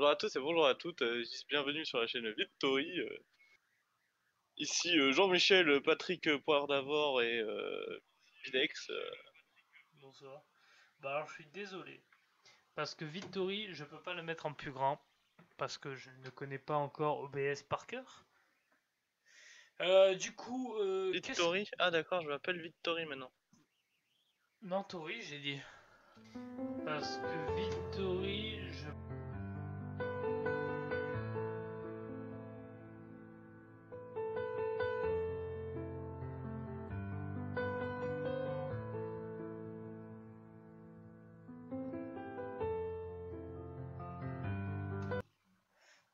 Bonjour à tous et bonjour à toutes, bienvenue sur la chaîne Victory. Ici Jean-Michel, Patrick Poire d'Avor et Videx. Bonsoir. Bah alors je suis désolé. Parce que Victory, je peux pas le mettre en plus grand. Parce que je ne connais pas encore OBS par cœur. Du coup, Victory? Ah d'accord, je m'appelle Victory maintenant. Non, Tori, j'ai dit. Parce que Victory, je...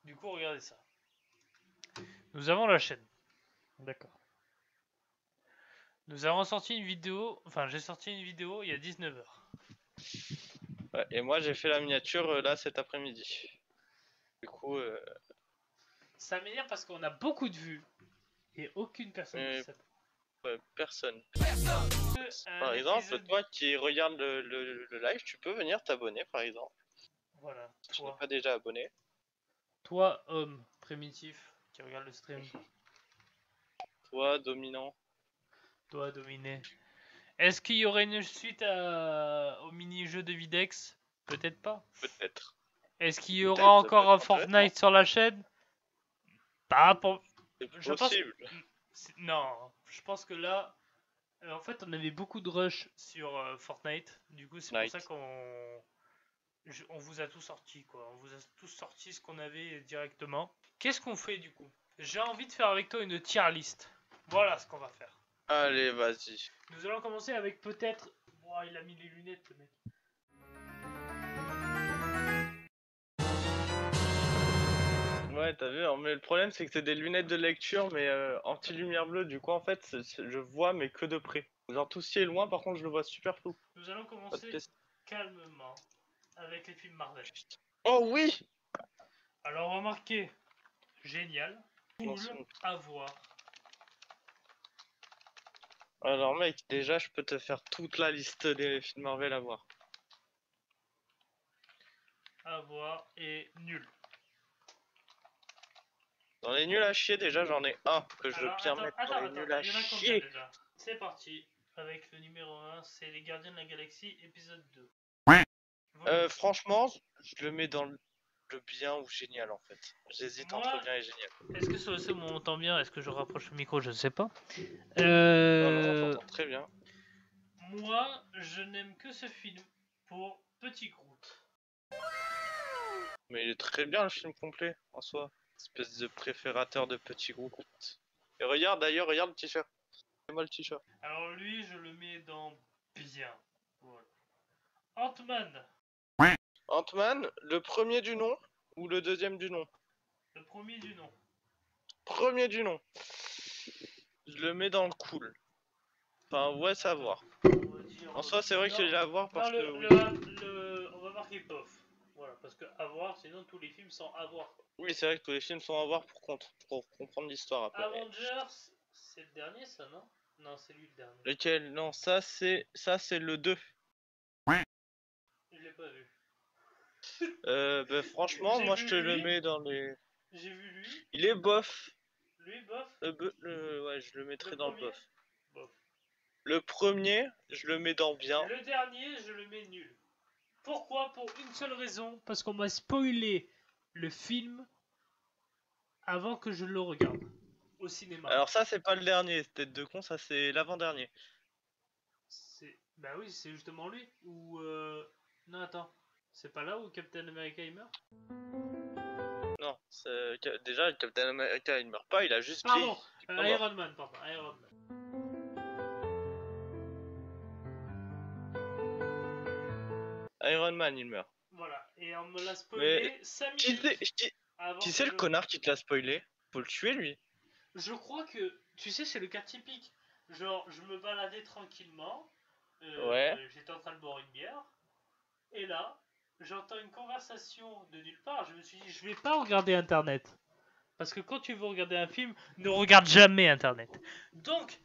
Du coup, regardez ça. Nous avons la chaîne. D'accord. Nous avons sorti une vidéo... Enfin, j'ai sorti une vidéo il y a 19h. Ouais, et moi j'ai fait la miniature là cet après-midi. Du coup, Ça m'énerve parce qu'on a beaucoup de vues. Et aucune personne qui s'abonne. personne. Par Un exemple, épisode... toi qui regardes le live, tu peux venir t'abonner par exemple. Voilà, Si tu n'es toi. pas déjà abonné. Toi, homme primitif, qui regarde le stream. Toi, dominant. Toi, dominé. Est-ce qu'il y aurait une suite au mini-jeu de Videx? Peut-être pas. Peut-être. Est-ce qu'il y aura Peut-être, ça peut encore un être intéressant. Fortnite sur la chaîne? Pas pour... C'est Je pense... possible. Non, je pense que là... en fait, on avait beaucoup de rush sur Fortnite. Du coup, c'est pour ça Night. on vous a tout sorti, quoi. On vous a tous sorti ce qu'on avait directement. Qu'est-ce qu'on fait, du coup? J'ai envie de faire avec toi une tier list. Voilà ce qu'on va faire. Allez, vas-y. Nous allons commencer avec peut-être... Oh, il a mis les lunettes, le mec. Ouais, t'as vu, hein, mais le problème c'est que c'est des lunettes de lecture, mais anti-lumière bleue, du coup en fait, je vois mais que de près. Genre tout ce qui est loin, par contre, je le vois super flou. Nous allons Pas de commencer peste. calmement avec les films Marvel. Oh oui! Alors remarquez, génial, Non, cool, c'est bon. à voir. Alors mec, déjà je peux te faire toute la liste des films Marvel à voir. À voir et nul. Dans les nuls à chier, déjà j'en ai un que je veux Alors bien mettre dans les nuls à il y en a combien chier. déjà? C'est parti avec le numéro 1, c'est Les Gardiens de la Galaxie, épisode 2. Franchement, je le mets dans le bien ou génial en fait. J'hésite Moi, entre bien et génial. est-ce que sur le son on m'entend bien? Est-ce que je rapproche le micro? Je ne sais pas. Non, non, on t'entend très bien. Moi, je n'aime que ce film pour Petit Groot. Mais il est très bien le film complet en soi. Espèce de préférateur de petits groupes. Et regarde d'ailleurs, regarde le t-shirt. Fais-moi le t-shirt. Alors lui, je le mets dans bien. Voilà. Ant-Man, Ant-Man, le premier du nom ou le deuxième du nom? le premier du nom. Premier du nom. Je le mets dans le cool. Enfin, ouais, savoir. On va dire, En soi, c'est vrai qu'il est à voir parce non, que oui. on va marquer bof. Voilà, parce que à voir, sinon tous les films sont à voir. Oui, c'est vrai que tous les films sont à voir pour comprendre l'histoire après. Avengers, c'est le dernier ça, non? Non, c'est lui le dernier. Lequel? Non, ça c'est le 2. Je l'ai pas vu. Bah, franchement, moi je te le mets dans les. J'ai vu lui. Il est bof. Lui, bof. Ouais, je le mettrai Le dans le premier, bof. bof. Le premier, je le mets dans bien. Le dernier, je le mets nul. Pourquoi? Pour une seule raison, parce qu'on m'a spoilé le film avant que je le regarde au cinéma. Alors ça, c'est pas le dernier, tête de con, ça c'est l'avant-dernier. Bah oui, c'est justement lui. Ou non, attends. C'est pas là où Captain America il meurt? Non, déjà Captain America il meurt pas, il a juste Pardon, pas mort. Iron Man, pardon, Iron Man. Iron Man il meurt. Voilà, et on me l'a spoilé 5 Qui minutes avant qui que c'est le connard qui te l'a spoilé? Faut le tuer lui. Je crois que, tu sais, c'est le cas typique. Genre, je me baladais tranquillement, Ouais. j'étais en train de boire une bière, et là, j'entends une conversation de nulle part. Je me suis dit, je vais pas regarder Internet. Parce que quand tu veux regarder un film, ne regarde jamais Internet. Donc,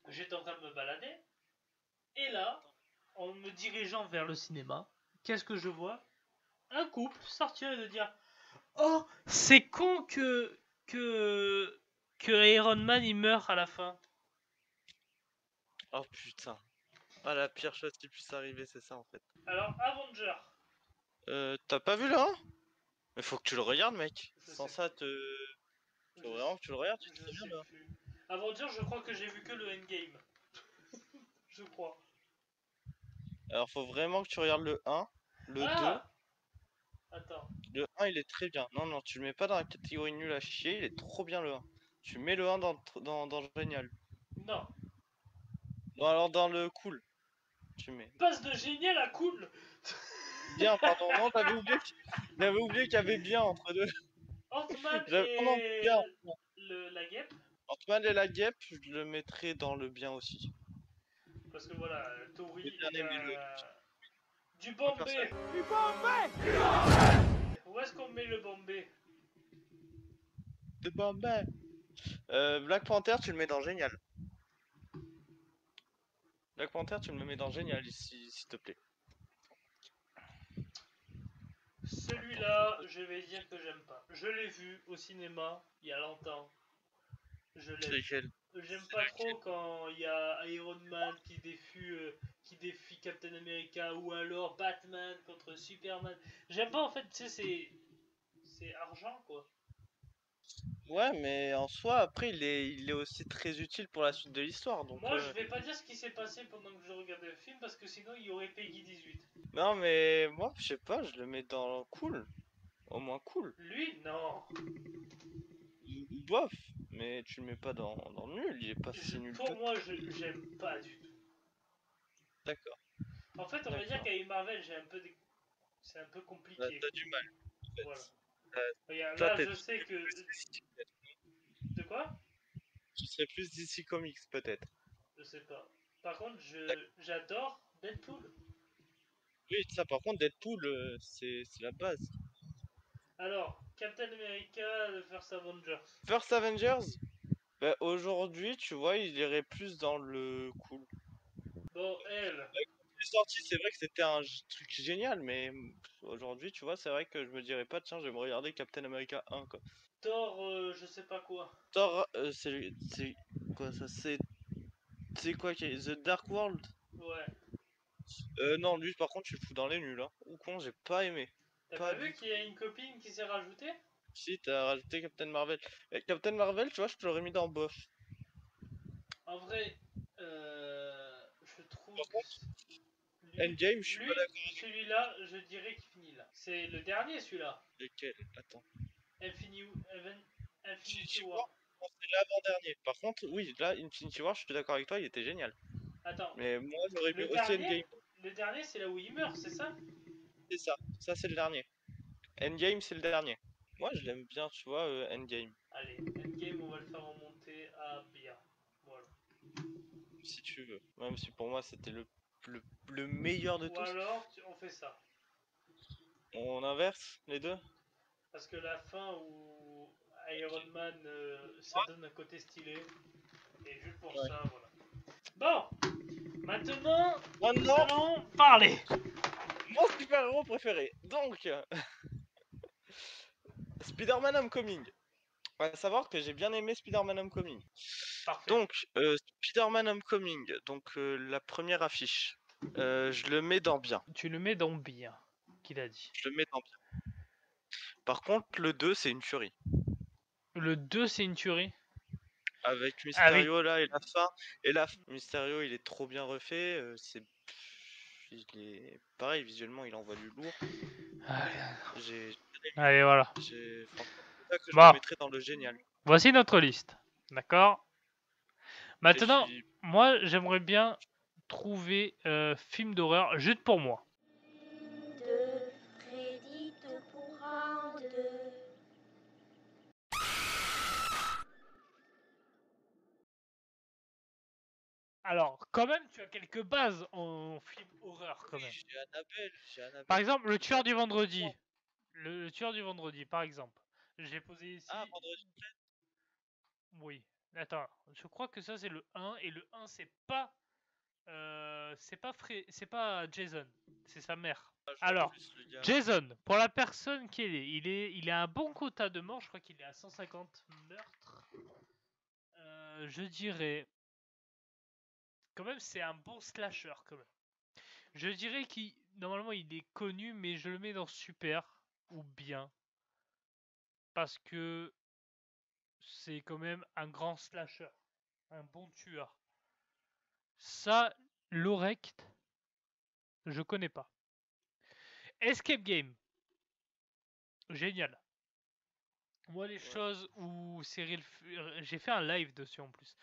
j'étais en train de me balader, et là, en me dirigeant vers le cinéma, qu'est-ce que je vois? un couple sortir et de dire oh, c'est con que Iron Man il meurt à la fin. Oh putain. Ah, la pire chose qui puisse arriver, c'est ça en fait. Alors, Avenger. T'as pas vu le 1? Mais faut que tu le regardes, mec. Je Sans sais ça, Je faut vraiment que tu le regardes, tu te je souviens sais là. plus. Avenger, je crois que j'ai vu que le Endgame. Je crois. Alors, faut vraiment que tu regardes le 1, le 2. Ah attends. Le 1, il est très bien. Non, non, tu le mets pas dans la catégorie nulle à chier, il est trop bien le 1. Tu mets le 1 dans génial. Non. Non, alors dans le cool, tu mets. Passe de génial à cool. Bien, pardon, non, j'avais oublié qu'il y avait bien entre deux. Ant-Man Non, non, et bien. la guêpe. Ant-Man et la guêpe, je le mettrais dans le bien aussi. Parce que voilà, J'ai Tori, bien aimé le du moi, Bombay. Où est-ce qu'on met le Bombay? de Bombay. Black Panther, tu le mets dans génial. Black Panther, tu me mets dans génial ici, s'il te plaît. Celui-là, je vais dire que j'aime pas. Je l'ai vu au cinéma il y a longtemps. Je C'est l'aime. lequel? J'aime pas trop quand il y a Iron Man qui défie Captain America ou alors Batman contre Superman. J'aime pas en fait, tu sais, c'est argent quoi. Ouais, mais en soi, après, il est aussi très utile pour la suite de l'histoire, donc... Moi, je vais pas dire ce qui s'est passé pendant que je regardais le film parce que sinon il y aurait Peggy 18. Non, mais moi, je sais pas, je le mets dans cool. Au moins cool. Lui, non. Ou bof, mais tu le mets pas dans nul, il est pas si nul que... Pour moi, j'aime pas du tout. D'accord, En fait, on va dire d'accord. qu'avec Marvel, c'est un peu Là, compliqué. t'as du mal, en Voilà. fait. Euh, Regarde, Toi, là, t'es je sais que. plus DC, peut-être. De quoi? Tu serais plus DC Comics, peut-être. Je sais pas. Par contre, D'accord. j'adore Deadpool. Oui, ça, par contre, Deadpool, c'est la base. Alors, Captain America, The First Avengers. First Avengers, bah, aujourd'hui, tu vois, il irait plus dans le cool. Bon, elle, Il est sorti, c'est vrai que c'était un truc génial, mais aujourd'hui, tu vois, c'est vrai que je me dirais pas, tiens, je vais me regarder Captain America 1, quoi. Thor, je sais pas quoi. Thor, c'est quoi ça? C'est quoi qui est The Dark World? Ouais. Non, lui, par contre, tu le fous dans les nuls, hein. Ou con, j'ai pas aimé. T'as Pas pas vu du qu'il tout. y a une copine qui s'est rajoutée? Si, t'as rajouté Captain Marvel. Captain Marvel, tu vois, je te l'aurais mis dans bof. En vrai, je trouve Par que contre, Endgame, je suis pas d'accord. celui-là, je dirais qu'il finit là. C'est le dernier celui-là. Lequel? Attends. Infinity Infinity War. War, non, c'est l'avant-dernier. Par contre, oui, là, Infinity War, je suis d'accord avec toi, il était génial. Attends, Mais moi, j'aurais mis le aussi dernier, Endgame. le dernier c'est là où il meurt, c'est ça? C'est ça. Ça, c'est le dernier. Endgame, c'est le dernier. Moi, je l'aime bien, tu vois, Endgame. Allez, Endgame, on va le faire remonter à bien. Voilà. Si tu veux. Même si pour moi, c'était le meilleur de Ou tous. alors, on fait ça. On inverse les deux? Parce que la fin où Iron Man, ça donne un côté stylé. Et juste pour Ouais. ça, voilà. Bon, maintenant, nous Maintenant, allons parler. mon super-héros préféré. Donc, Spider-Man Homecoming. On va savoir que j'ai bien aimé Spider-Man Homecoming. Parfait. Donc, Spider-Man Homecoming, donc la première affiche, je le mets dans bien. Tu le mets dans bien, qu'il a dit. Je le mets dans bien. Par contre, le 2, c'est une tuerie. Le 2, c'est une tuerie. Avec Avec. Mysterio là et la fin. Et la fin, Mysterio, il est trop bien refait. Il est pareil, visuellement, il envoie du lourd. J'ai Allez, voilà. franchement, c'est pour ça que je le Bon, mettrais dans le génial. voici notre liste. D'accord? Et Maintenant, moi, j'aimerais bien trouver film d'horreur juste pour moi. De Freddy te courant de. Alors, quand même, tu as quelques bases en film horreur, quand même. J'ai Annabelle. Par exemple, le tueur du vendredi. Le tueur du vendredi, par exemple. J'ai posé ici. Ah, vendredi. Oui. Attends, je crois que ça c'est le 1 et le 1 c'est pas c'est pas Jason, c'est sa mère. Ah, je vois Alors, plus le gars. Jason, pour la personne qu'il est, il a un bon quota de morts, je crois qu'il est à 150 meurtres. Je dirais, quand même, c'est un bon slasher, quand même. Je dirais qu'il, normalement, il est connu, mais je le mets dans super ou bien. Parce que c'est quand même un grand slasher, un bon tueur. Ça, l'Orect, je connais pas. Escape Game, génial. Moi, les choses où Cyril, j'ai fait un live dessus en plus.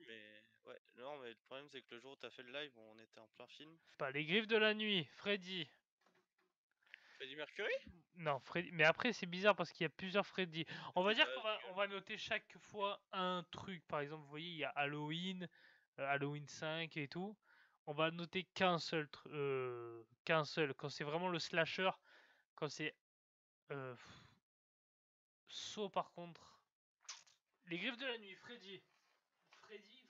Mais ouais, non, mais le problème c'est que le jour où t'as fait le live, on était en plein film. Pas les Griffes de la nuit, Freddy. Freddie Mercury? Non, Freddy. Mais après, c'est bizarre parce qu'il y a plusieurs Freddy. On va dire qu'on va noter chaque fois un truc. Par exemple, vous voyez, il y a Halloween, Halloween 5 et tout. On va noter qu'un seul, qu'un seul. Quand c'est vraiment le slasher, quand c'est euh, Saw par contre. Les Griffes de la nuit, Freddy. Freddy.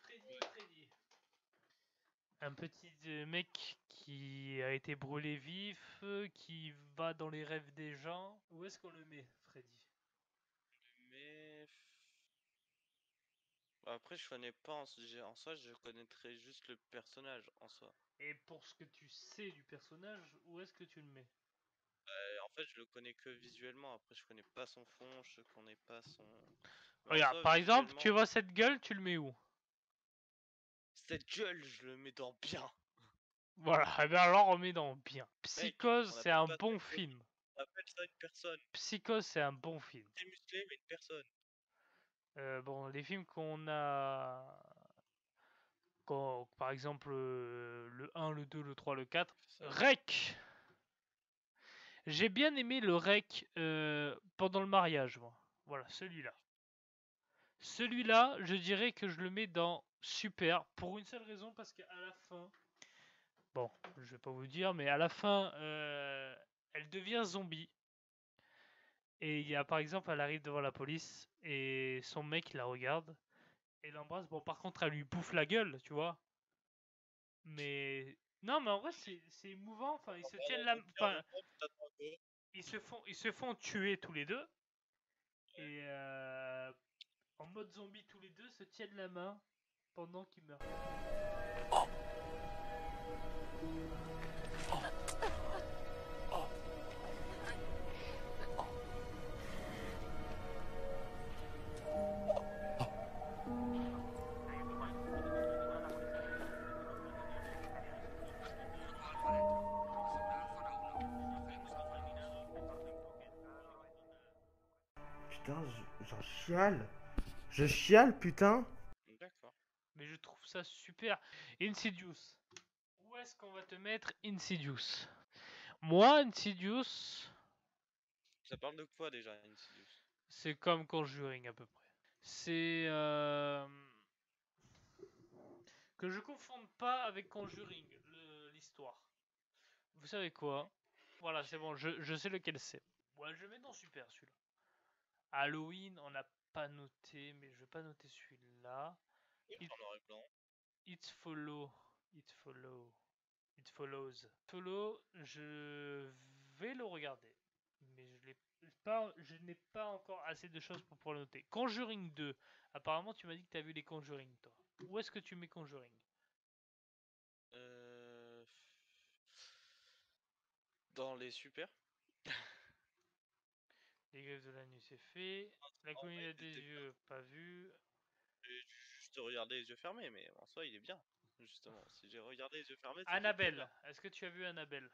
Un petit mec qui a été brûlé vif, qui va dans les rêves des gens. Où est-ce qu'on le met, Freddy? Mais après, je connais pas en soi, je connaîtrais juste le personnage en soi. Et pour ce que tu sais du personnage, où est-ce que tu le mets? En fait, je le connais que visuellement. Après, je connais pas son fond, je connais pas son. Mais en Regarde, soi, par exemple, visuellement, tu vois cette gueule, tu le mets où? cette gueule, je le mets dans bien. Voilà, et bien alors on met dans bien. Mec, Psychose, on c'est appelle un pas ça bon une gueule, film. on appelle ça une personne. Psychose, c'est un bon film. C'est musclé, mais une personne. Bon, les films qu'on a... par exemple, le 1, le 2, le 3, le 4. C'est ça. Rec! J'ai bien aimé le rec pendant le mariage, moi. Voilà, celui-là. Celui-là, je dirais que je le mets dans super pour une seule raison, parce qu'à la fin, bon, je vais pas vous dire, mais à la fin, elle devient zombie. Et il y a par exemple, elle arrive devant la police et son mec la regarde et l'embrasse. Bon, par contre, elle lui bouffe la gueule, tu vois. Mais non, mais en vrai, c'est émouvant. Enfin, ils se tiennent la, enfin, ils se font tuer tous les deux et en mode zombie tous les deux se tiennent la main pendant qu'ils meurent. Putain, j'en chiale. Je chiale, putain. D'accord. Mais je trouve ça super. Insidious. Où est-ce qu'on va te mettre Insidious? Moi, Insidious, Ça parle de quoi déjà, Insidious? c'est comme Conjuring à peu près. C'est que je confonde pas avec Conjuring, l'histoire. Vous savez quoi? Voilà, c'est bon, je sais lequel c'est. Ouais, je mets dans super celui-là. Halloween, on n'a pas noté, mais je vais pas noter celui-là. It, En noir et blanc. It Follow. It Follow. It Follows. Follow, je vais le regarder. Mais je n'ai pas encore assez de choses pour pouvoir le noter. Conjuring 2. Apparemment, tu m'as dit que tu as vu les Conjuring, toi. Où est-ce que tu mets Conjuring? Euh... Dans les super. Les Griffes de la nuit, c'est fait. La En vrai, communauté il des était bien. yeux, pas vu. J'ai juste regardé les yeux fermés, mais en soi, il est bien. Justement, si j'ai regardé les yeux fermés, c'est qu'il est très bien. Annabelle. Est-ce que tu as vu Annabelle?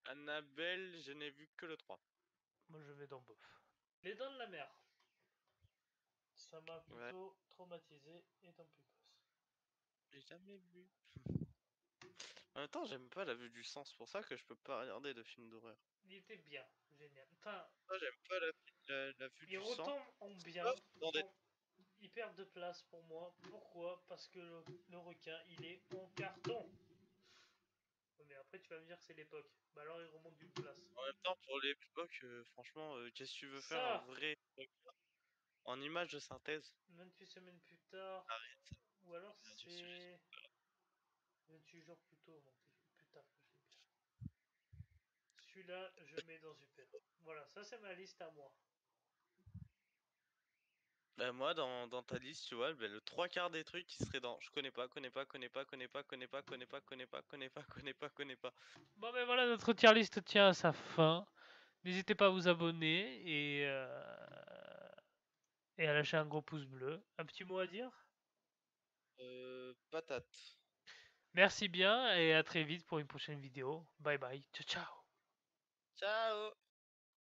Annabelle, je n'ai vu que le 3. Moi, je mets dans bof. Les dents de la mer. Ça m'a Ouais, plutôt traumatisé étant plus gosse. j'ai jamais vu. En même temps, j'aime pas la vue du sang, c'est pour ça que je peux pas regarder de films d'horreur. Il était bien, génial. Enfin, Moi, j'aime pas la vue il du sang. retombe en bien. Sauf dans des... Il perd de place pour moi. Pourquoi? Parce que le requin, il est en carton. Mais après, tu vas me dire que c'est l'époque. Bah alors, il remonte d'une place. En même temps, pour l'époque, franchement, qu'est-ce que tu veux faire un Ça, vrai en image de synthèse? 28 semaines plus tard. Arrête, Ou alors c'est un sujet. c'est... 28 jours plus tôt, donc plus tard que je l'ai bien. Celui-là, je mets dans Super. Voilà, ça c'est ma liste à moi. Bah, moi, dans ta liste, tu vois, le trois quarts des trucs qui seraient dans je connais pas, connais pas, connais pas, connais pas, connais pas, connais pas, connais pas, connais pas, connais pas, connais pas. Bon, ben voilà, notre tier list tient à sa fin. N'hésitez pas à vous abonner et à lâcher un gros pouce bleu. Un petit mot à dire? Patate. Merci bien et à très vite pour une prochaine vidéo. Bye bye. Ciao ciao. Ciao!